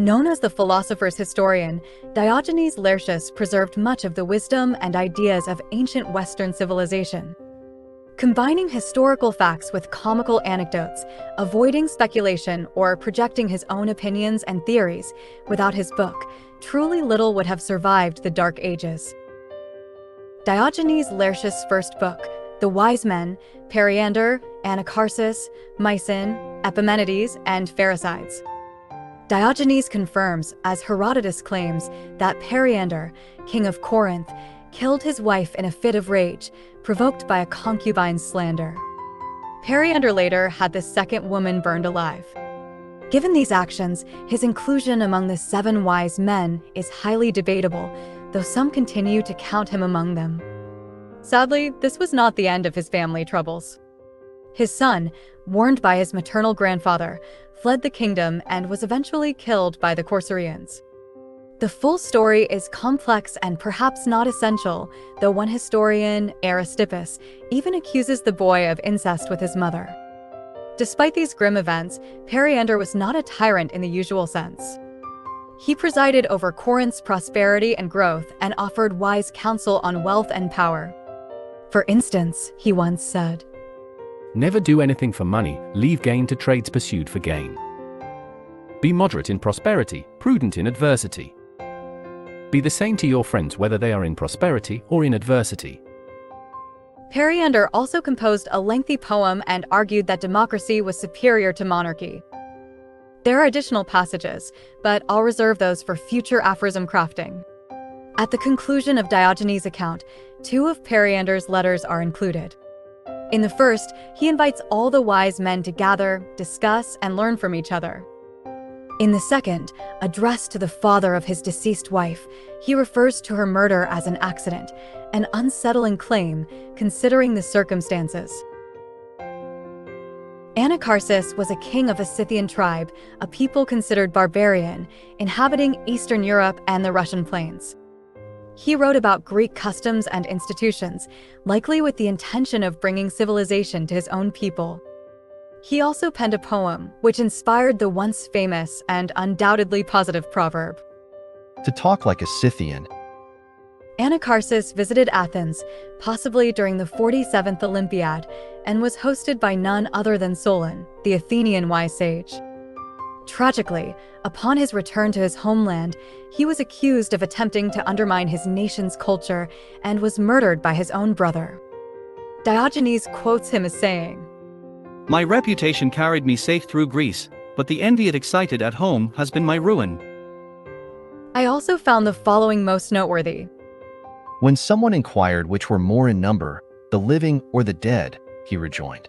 Known as the philosopher's historian, Diogenes Laertius preserved much of the wisdom and ideas of ancient Western civilization. Combining historical facts with comical anecdotes, avoiding speculation or projecting his own opinions and theories, without his book, truly little would have survived the Dark Ages. Diogenes Laertius' first book, The Wise Men, Periander, Anacharsis, Myson, Epimenides, and Pherecydes. Diogenes confirms, as Herodotus claims, that Periander, king of Corinth, killed his wife in a fit of rage, provoked by a concubine's slander. Periander later had the second woman burned alive. Given these actions, his inclusion among the 7 wise men is highly debatable, though some continue to count him among them. Sadly, this was not the end of his family troubles. His son, warned by his maternal grandfather, fled the kingdom and was eventually killed by the Corcyraeans. The full story is complex and perhaps not essential, though one historian, Aristippus, even accuses the boy of incest with his mother. Despite these grim events, Periander was not a tyrant in the usual sense. He presided over Corinth's prosperity and growth and offered wise counsel on wealth and power. For instance, he once said, "Never do anything for money, leave gain to trades pursued for gain. Be moderate in prosperity, prudent in adversity. Be the same to your friends whether they are in prosperity or in adversity." Periander also composed a lengthy poem and argued that democracy was superior to monarchy. There are additional passages, but I'll reserve those for future aphorism crafting. At the conclusion of Diogenes' account, 2 of Periander's letters are included. In the first, he invites all the wise men to gather, discuss, and learn from each other. In the second, addressed to the father of his deceased wife, he refers to her murder as an accident, an unsettling claim considering the circumstances. Anacharsis was a king of a Scythian tribe, a people considered barbarian, inhabiting Eastern Europe and the Russian plains. He wrote about Greek customs and institutions, likely with the intention of bringing civilization to his own people. He also penned a poem, which inspired the once famous and undoubtedly positive proverb, "To talk like a Scythian." Anacharsis visited Athens, possibly during the 47th Olympiad, and was hosted by none other than Solon, the Athenian wise sage. Tragically, upon his return to his homeland, he was accused of attempting to undermine his nation's culture and was murdered by his own brother. Diogenes quotes him as saying, "My reputation carried me safe through Greece, but the envy it excited at home has been my ruin." I also found the following most noteworthy. When someone inquired which were more in number, the living or the dead, he rejoined,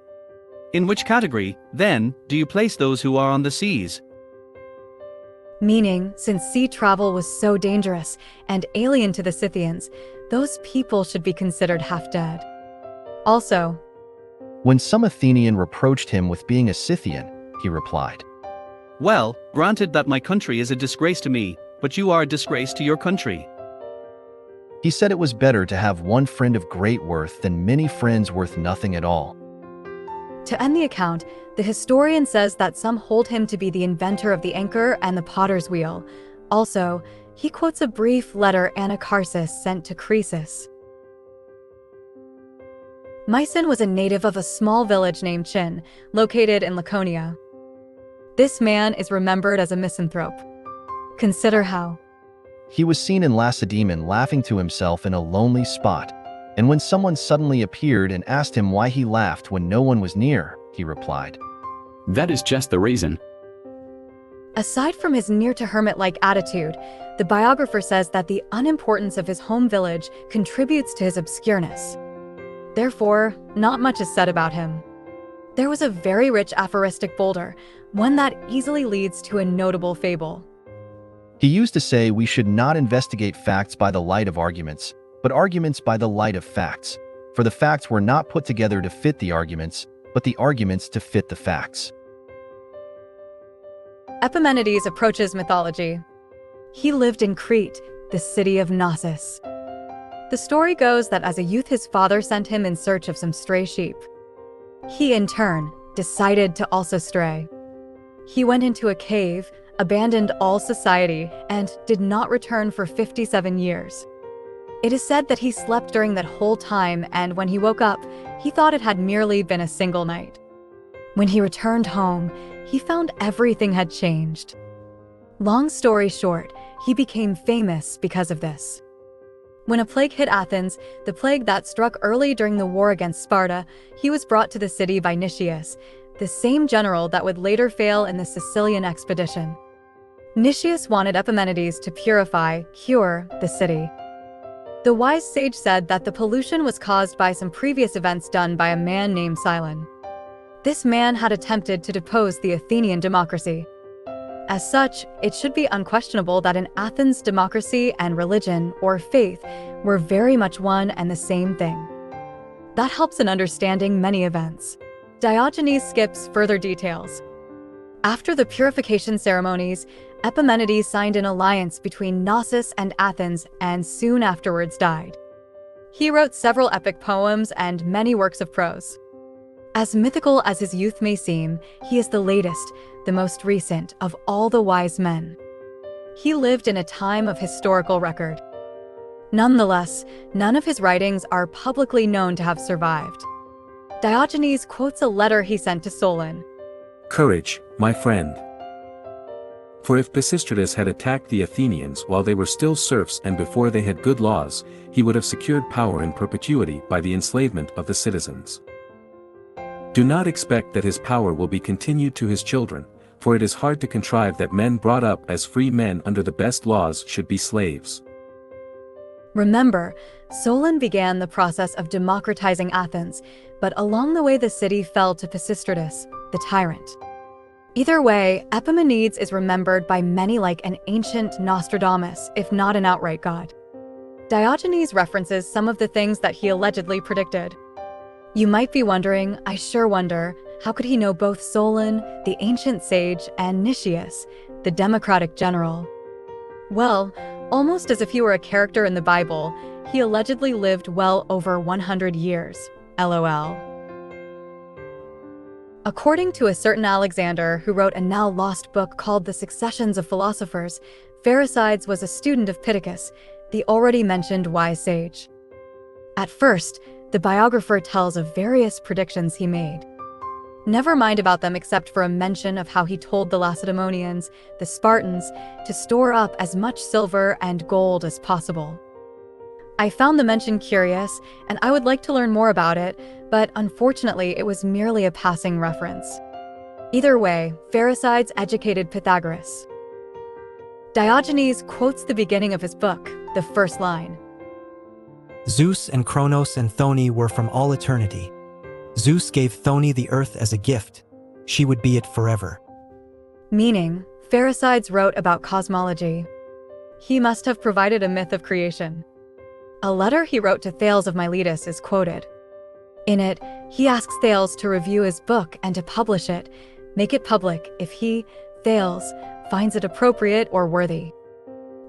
"In which category, then, do you place those who are on the seas?" Meaning, since sea travel was so dangerous and alien to the Scythians, those people should be considered half dead. Also, when some Athenian reproached him with being a Scythian, he replied, "Well, granted that my country is a disgrace to me, but you are a disgrace to your country." He said it was better to have one friend of great worth than many friends worth nothing at all. to end the account, the historian says that some hold him to be the inventor of the anchor and the potter's wheel. Also, he quotes a brief letter Anacharsis sent to Croesus. Myson was a native of a small village named Chin, located in Laconia. This man is remembered as a misanthrope. Consider how He was seen in Lacedaemon laughing to himself in a lonely spot, and when someone suddenly appeared and asked him why he laughed when no one was near, he replied, That is just the reason. Aside from his near-to-hermit-like attitude, the biographer says that the unimportance of his home village contributes to his obscureness. Therefore, not much is said about him. There was a very rich aphoristic boulder, one that easily leads to a notable fable. He used to say we should not investigate facts by the light of arguments, but arguments by the light of facts. For the facts were not put together to fit the arguments, but the arguments to fit the facts. Epimenides approaches mythology. He lived in Crete, the city of Knossos. The story goes that as a youth his father sent him in search of some stray sheep. He, in turn, decided to also stray. He went into a cave, abandoned all society, and did not return for 57 years. It is said that he slept during that whole time, and when he woke up, he thought it had merely been a single night. When he returned home, he found everything had changed. Long story short, he became famous because of this. When a plague hit Athens, the plague that struck early during the war against Sparta, he was brought to the city by Nicias, the same general that would later fail in the Sicilian expedition. Nicias wanted Epimenides to cure the city. The wise sage said that the pollution was caused by some previous events done by a man named Cylon. This man had attempted to depose the Athenian democracy. As such, it should be unquestionable that in Athens, democracy and religion, or faith, were very much one and the same thing. That helps in understanding many events. Diogenes skips further details. After the purification ceremonies, Epimenides signed an alliance between Knossos and Athens and soon afterwards died. He wrote several epic poems and many works of prose. As mythical as his youth may seem, he is the latest, the most recent of all the wise men. He lived in a time of historical record. Nonetheless, none of his writings are publicly known to have survived. Diogenes quotes a letter he sent to Solon. Courage, my friend. For if Pisistratus had attacked the Athenians while they were still serfs and before they had good laws, he would have secured power in perpetuity by the enslavement of the citizens. Do not expect that his power will be continued to his children, for it is hard to contrive that men brought up as free men under the best laws should be slaves. Remember, Solon began the process of democratizing Athens, but along the way the city fell to Pisistratus, the tyrant. Either way, Epimenides is remembered by many like an ancient Nostradamus, if not an outright god. Diogenes references some of the things that he allegedly predicted. You might be wondering, I sure wonder, how could he know both Solon, the ancient sage, and Nicias, the democratic general? Well, almost as if he were a character in the Bible, he allegedly lived well over 100 years. LOL. According to a certain Alexander, who wrote a now-lost book called The Successions of Philosophers, Pherecydes was a student of Pittacus, the already mentioned wise sage. At first, the biographer tells of various predictions he made. Never mind about them except for a mention of how he told the Lacedaemonians, the Spartans, to store up as much silver and gold as possible. I found the mention curious, and I would like to learn more about it, but unfortunately it was merely a passing reference. Either way, Pherecydes educated Pythagoras. Diogenes quotes the beginning of his book, the first line. Zeus and Kronos and Thone were from all eternity. Zeus gave Thone the earth as a gift. She would be it forever. Meaning, Pherecydes wrote about cosmology. He must have provided a myth of creation. A letter he wrote to Thales of Miletus is quoted. In it, he asks Thales to review his book and to publish it, make it public if he, Thales, finds it appropriate or worthy.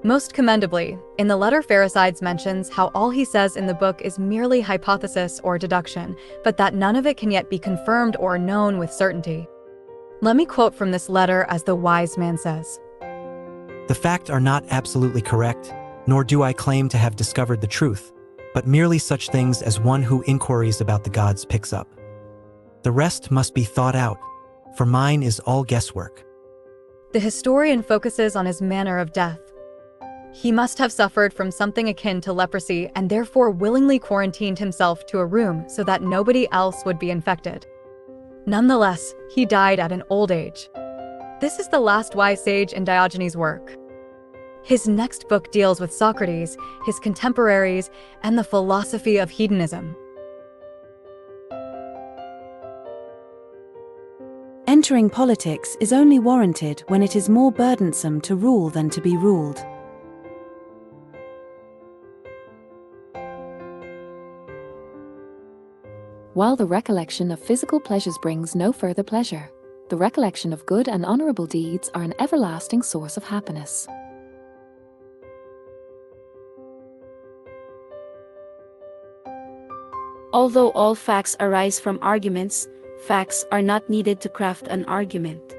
Most commendably, in the letter Pherecydes mentions how all he says in the book is merely hypothesis or deduction, but that none of it can yet be confirmed or known with certainty. Let me quote from this letter as the wise man says. The facts are not absolutely correct, nor do I claim to have discovered the truth, but merely such things as one who inquiries about the gods picks up. The rest must be thought out, for mine is all guesswork. The historian focuses on his manner of death. He must have suffered from something akin to leprosy and therefore willingly quarantined himself to a room so that nobody else would be infected. Nonetheless, he died at an old age. This is the last wise sage in Diogenes' work. His next book deals with Socrates, his contemporaries, and the philosophy of hedonism. Entering politics is only warranted when it is more burdensome to rule than to be ruled. While the recollection of physical pleasures brings no further pleasure, the recollection of good and honorable deeds are an everlasting source of happiness. Although all facts arise from arguments, facts are not needed to craft an argument.